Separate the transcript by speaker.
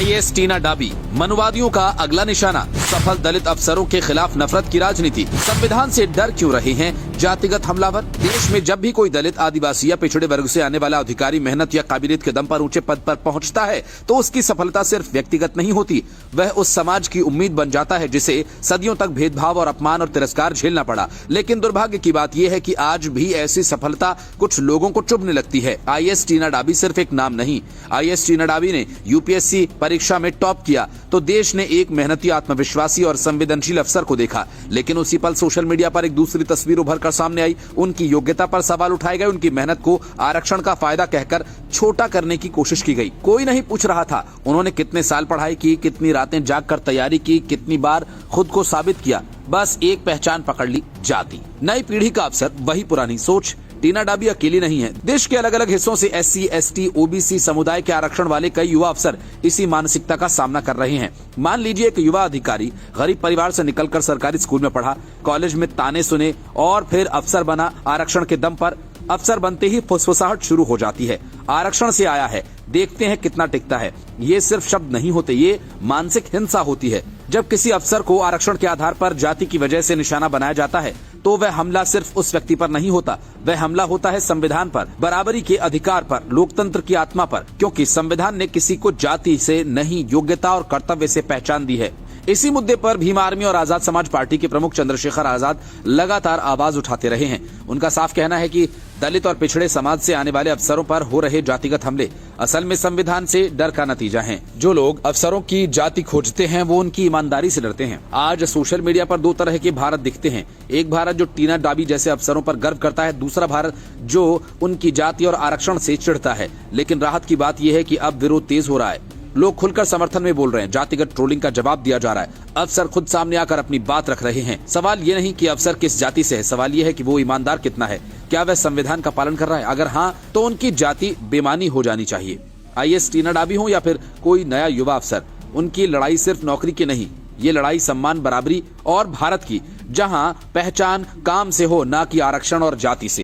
Speaker 1: IAS टीना डाबी, मनुवादियों का अगला निशाना, सफल दलित अफसरों के खिलाफ नफरत की राजनीति, संविधान से डर क्यों रहे हैं जातिगत हमलावर। देश में जब भी कोई दलित, आदिवासी या पिछड़े वर्ग से आने वाला अधिकारी मेहनत या काबिलियत के दम पर ऊंचे पद पर पहुंचता है तो उसकी सफलता सिर्फ व्यक्तिगत नहीं होती, वह उस समाज की उम्मीद बन जाता है जिसे सदियों तक भेदभाव और अपमान और तिरस्कार झेलना पड़ा। लेकिन दुर्भाग्य की बात यह है कि आज भी ऐसी सफलता कुछ लोगों को चुभने लगती है। आईएएस टीना डाबी सिर्फ एक नाम नहीं। आईएएस टीना डाबी ने यूपीएससी परीक्षा में टॉप किया तो देश ने एक मेहनती, आत्मविश्वासी और संवेदनशील अफसर को देखा। लेकिन उसी पल सोशल मीडिया पर एक दूसरी तस्वीर उभर कर सामने आई। उनकी योग्यता पर सवाल उठाए गए, उनकी मेहनत को आरक्षण का फायदा कहकर छोटा करने की कोशिश की गई। कोई नहीं पूछ रहा था उन्होंने कितने साल पढ़ाई की, कितनी रातें जागकर तैयारी की, कितनी बार खुद को साबित किया। बस एक पहचान पकड़ ली, जाति। नई पीढ़ी का अफसर, वही पुरानी सोच। टीना डाबी अकेली नहीं है। देश के अलग अलग हिस्सों से एससी, एसटी, ओबीसी समुदाय के आरक्षण वाले कई युवा अफसर इसी मानसिकता का सामना कर रहे हैं। मान लीजिए एक युवा अधिकारी गरीब परिवार से निकलकर सरकारी स्कूल में पढ़ा, कॉलेज में ताने सुने और फिर अफसर बना। आरक्षण के दम पर अफसर बनते ही फुसफुसाहट शुरू हो जाती है। आरक्षण से आया है, देखते हैं कितना टिकता है। ये सिर्फ शब्द नहीं होते, ये मानसिक हिंसा होती है। जब किसी अफसर को आरक्षण के आधार पर जाति की वजह से निशाना बनाया जाता है तो वह हमला सिर्फ उस व्यक्ति पर नहीं होता, वह हमला होता है संविधान पर, बराबरी के अधिकार पर, लोकतंत्र की आत्मा पर। क्योंकि संविधान ने किसी को जाति से नहीं, योग्यता और कर्तव्य से पहचान दी है। इसी मुद्दे पर भीम आर्मी और आजाद समाज पार्टी के प्रमुख चंद्रशेखर आजाद लगातार आवाज उठाते रहे हैं। उनका साफ कहना है कि दलित और पिछड़े समाज से आने वाले अफसरों पर हो रहे जातिगत हमले असल में संविधान से डर का नतीजा हैं। जो लोग अफसरों की जाति खोजते हैं वो उनकी ईमानदारी से डरते हैं। आज सोशल मीडिया पर दो तरह के भारत दिखते हैं। एक भारत जो टीना डाबी जैसे अफसरों पर गर्व करता है, दूसरा भारत जो उनकी जाति और आरक्षण से चिढ़ता है। लेकिन राहत की बात यह है कि अब विरोध तेज हो रहा है, लोग खुलकर समर्थन में बोल रहे हैं, जातिगत ट्रोलिंग का जवाब दिया जा रहा है। अफसर खुद सामने आकर अपनी बात रख रहे हैं। सवाल ये नहीं कि अफसर किस जाति से है, सवाल ये है कि वो ईमानदार कितना है, क्या वह संविधान का पालन कर रहा है। अगर हाँ तो उनकी जाति बेमानी हो जानी चाहिए। आईएएस टीना डाबी हो या फिर कोई नया युवा अफसर, उनकी लड़ाई सिर्फ नौकरी की नहीं, ये लड़ाई सम्मान, बराबरी और भारत की, जहाँ पहचान काम से हो, ना कि आरक्षण और जाति से।